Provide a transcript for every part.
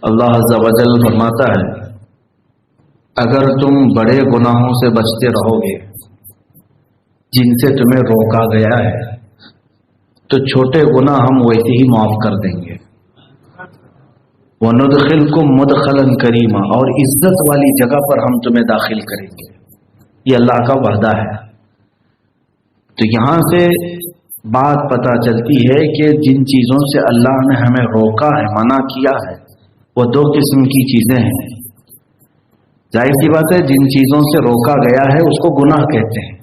اللہ عز و جل فرماتا ہے اگر تم بڑے گناہوں سے بچتے رہو گے جن سے تمہیں روکا گیا ہے تو چھوٹے گناہ ہم ویسے ہی معاف کر دیں گے. وَنُدْخِلْكُمْ مُدْخَلًا كَرِيمًا، اور عزت والی جگہ پر ہم تمہیں داخل کریں گے. یہ اللہ کا وعدہ ہے. تو یہاں سے بات پتہ چلتی ہے کہ جن چیزوں سے اللہ نے ہمیں روکا ہے، منع کیا ہے، وہ دو قسم کی چیزیں ہیں. ظاہر سی بات ہے جن چیزوں سے روکا گیا ہے اس کو گناہ کہتے ہیں.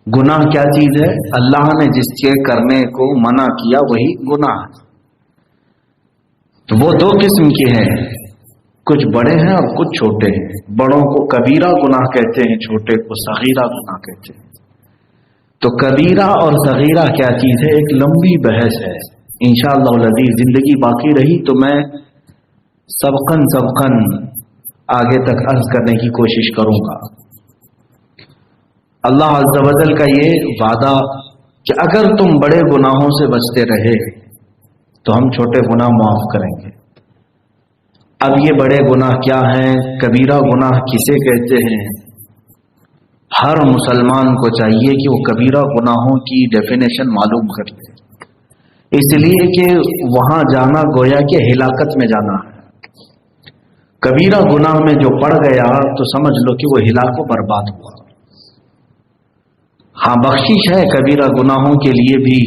گناہ کیا چیز ہے؟ اللہ نے جس کے کرنے کو منع کیا وہی گناہ ہے. تو وہ دو قسم کے ہیں، کچھ بڑے ہیں اور کچھ چھوٹے ہیں. بڑوں کو کبیرہ گناہ کہتے ہیں، چھوٹے کو صغیرہ گناہ کہتے ہیں. تو کبیرہ اور صغیرہ کیا چیز ہے ایک لمبی بحث ہے. انشاءاللہ العزیز زندگی باقی رہی تو میں سبقاً آگے تک عرض کرنے کی کوشش کروں گا. اللہ عز و جل کا یہ وعدہ کہ اگر تم بڑے گناہوں سے بچتے رہے تو ہم چھوٹے گناہ معاف کریں گے. اب یہ بڑے گناہ کیا ہیں، کبیرہ گناہ کسے کہتے ہیں؟ ہر مسلمان کو چاہیے کہ وہ کبیرہ گناہوں کی ڈیفینیشن معلوم کر لے، اس لیے کہ وہاں جانا گویا کہ ہلاکت میں جانا ہے. کبیرہ گناہ میں جو پڑ گیا تو سمجھ لو کہ وہ ہلاک و برباد ہوا. ہاں بخشش ہے کبیرہ گناہوں کے لیے بھی،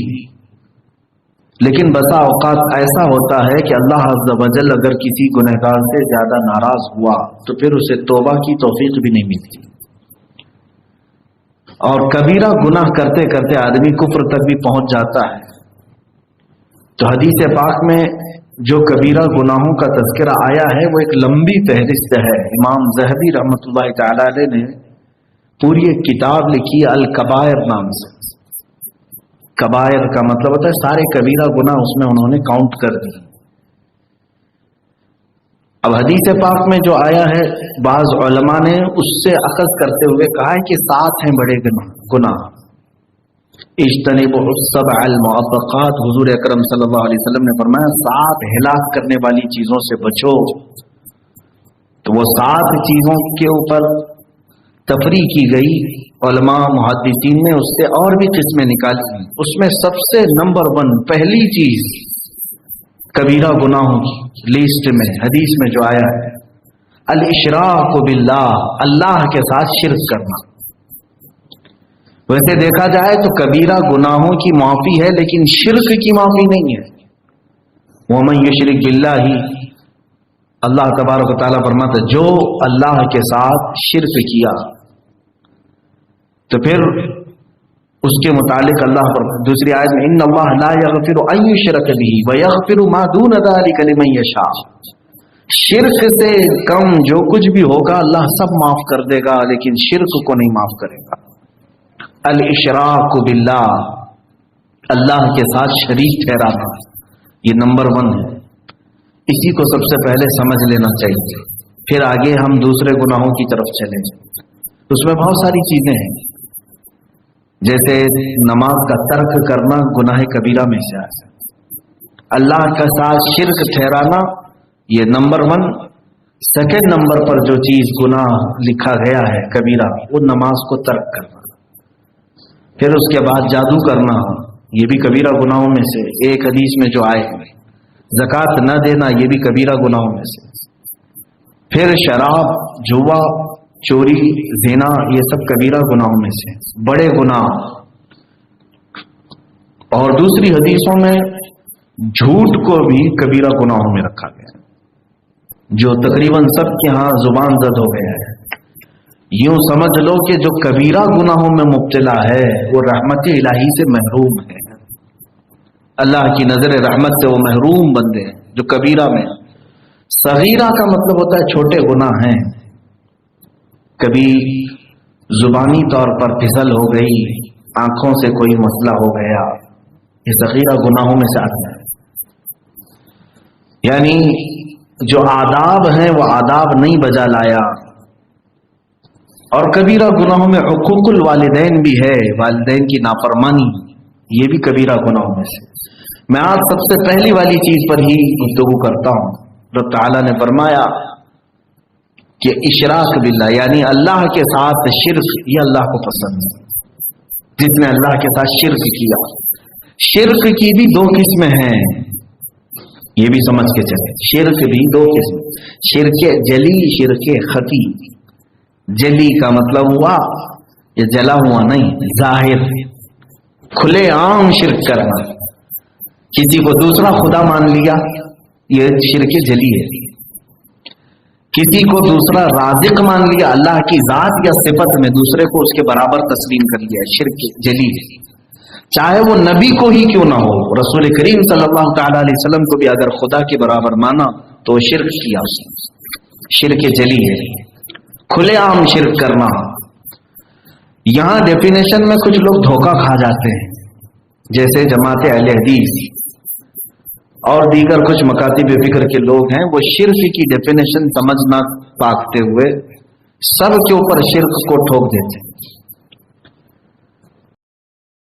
لیکن بسا اوقات ایسا ہوتا ہے کہ اللہ عز و جل اگر کسی گنہگار سے زیادہ ناراض ہوا تو پھر اسے توبہ کی توفیق بھی نہیں ملتی. اور کبیرہ گناہ کرتے کرتے آدمی کفر تک بھی پہنچ جاتا ہے. تو حدیث پاک میں جو کبیرہ گناہوں کا تذکرہ آیا ہے وہ ایک لمبی فہرست ہے. امام ذہبی رحمۃ اللہ تعالی علیہ نے پوری ایک کتاب لکھی الکبائر نام سے. کبائر کا مطلب ہوتا ہے سارے کبیرہ گناہ، اس میں انہوں نے کاؤنٹ کر دی. اب حدیث پاک میں جو آیا ہے بعض علماء نے اس سے اخذ کرتے ہوئے کہا ہے کہ 7 ہیں بڑے گناہ. اجتنبوا السبع المعبقات، حضور اکرم صلی اللہ علیہ وسلم نے فرمایا 7 ہلاک کرنے والی چیزوں سے بچو. تو وہ 7 چیزوں کے اوپر تفریح کی گئی. علماء محدثین نے اس سے اور بھی قسمیں نکالی. اس میں سب سے نمبر 1 پہلی چیز کبیرہ گناہوں کی لسٹ میں حدیث میں جو آیا ہے الاشراک باللہ، اللہ کے ساتھ شرک کرنا. ویسے دیکھا جائے تو کبیرہ گناہوں کی معافی ہے لیکن شرک کی معافی نہیں ہے. ومن یشرک باللہ، اللہ تبارک و تعالیٰ فرماتا ہے جو اللہ کے ساتھ شرک کیا تو پھر اس کے متعلق اللہ پر دوسری آیت میں ان اللہ لا یغفر ان یشرک بہ ویغفر ما دون ذلک لمن یشاء، شرک سے کم جو کچھ بھی ہوگا اللہ سب معاف کر دے گا لیکن شرک کو نہیں معاف کرے گا. الاشراک باللہ، اللہ کے ساتھ شریک ٹھہرانا، یہ نمبر 1 ہے. اسی کو سب سے پہلے سمجھ لینا چاہیے، پھر آگے ہم دوسرے گناہوں کی طرف چلیں. اس میں بہت ساری چیزیں ہیں، جیسے نماز کا ترک کرنا گناہ کبیرہ میں سے ہے. اللہ کے ساتھ شرک ٹھہرانا یہ نمبر 1. سیکنڈ نمبر پر جو چیز گناہ لکھا گیا ہے کبیرہ، وہ نماز کو ترک کرنا. پھر اس کے بعد جادو کرنا، یہ بھی کبیرہ گناہوں میں سے. ایک حدیث میں جو آئے زکوٰۃ نہ دینا، یہ بھی کبیرہ گناہوں میں سے. پھر شراب، جوا، چوری، زنا، یہ سب کبیرہ گناہوں میں سے بڑے گناہ. اور دوسری حدیثوں میں جھوٹ کو بھی کبیرہ گناہوں میں رکھا گیا ہے، جو تقریباً سب کے ہاں زبان زد ہو گیا ہے. یوں سمجھ لو کہ جو کبیرہ گناہوں میں مبتلا ہے وہ رحمت الہی سے محروم ہے. اللہ کی نظر رحمت سے وہ محروم بندے ہیں جو کبیرہ میں. صغیرہ کا مطلب ہوتا ہے چھوٹے گناہ ہیں، کبھی زبانی طور پر پھسل ہو گئی، آنکھوں سے کوئی مسئلہ ہو گیا، یہ صغیرہ گناہوں میں سے آتا ہے. یعنی جو آداب ہیں وہ آداب نہیں بجا لایا. اور کبیرہ گناہوں میں حقوق الوالدین بھی ہے، والدین کی نافرمانی، یہ بھی کبیرہ گناہوں میں سے. میں آج سب سے پہلی والی چیز پر ہی گفتگو کرتا ہوں رب تعالیٰ نے فرمایا کہ اشراک باللہ یعنی اللہ کے ساتھ شرک، یہ اللہ کو پسند ہے. جس نے اللہ کے ساتھ شرک کیا. شرک کی بھی دو قسمیں ہیں، یہ بھی سمجھ کے چلے. شرک بھی دو قسم، شرک جلی، شرک خفی. جلی کا مطلب ہوا یہ جلا ہوا نہیں، ظاہر کھلے عام شرک کرنا. کسی کو دوسرا خدا مان لیا، یہ شرک جلی ہے. کسی کو دوسرا رازق مان لیا، اللہ کی ذات یا صفت میں دوسرے کو اس کے برابر تسلیم کر لیا، شرک جلی ہے. چاہے وہ نبی کو ہی کیوں نہ ہو، رسول کریم صلی اللہ تعالی علیہ وسلم کو بھی اگر خدا کے برابر مانا تو شرک کیا، شرک جلی ہے، کھلے عام شرک کرنا. یہاں ڈیفینیشن میں کچھ لوگ دھوکہ کھا جاتے ہیں، جیسے جماعت اہل حدیث اور دیگر کچھ مکاتب فکر کے لوگ ہیں. وہ شرک کی ڈیفینیشن سمجھ نہ پاکتے ہوئے سب کے اوپر شرک کو ٹھوک دیتے ہیں.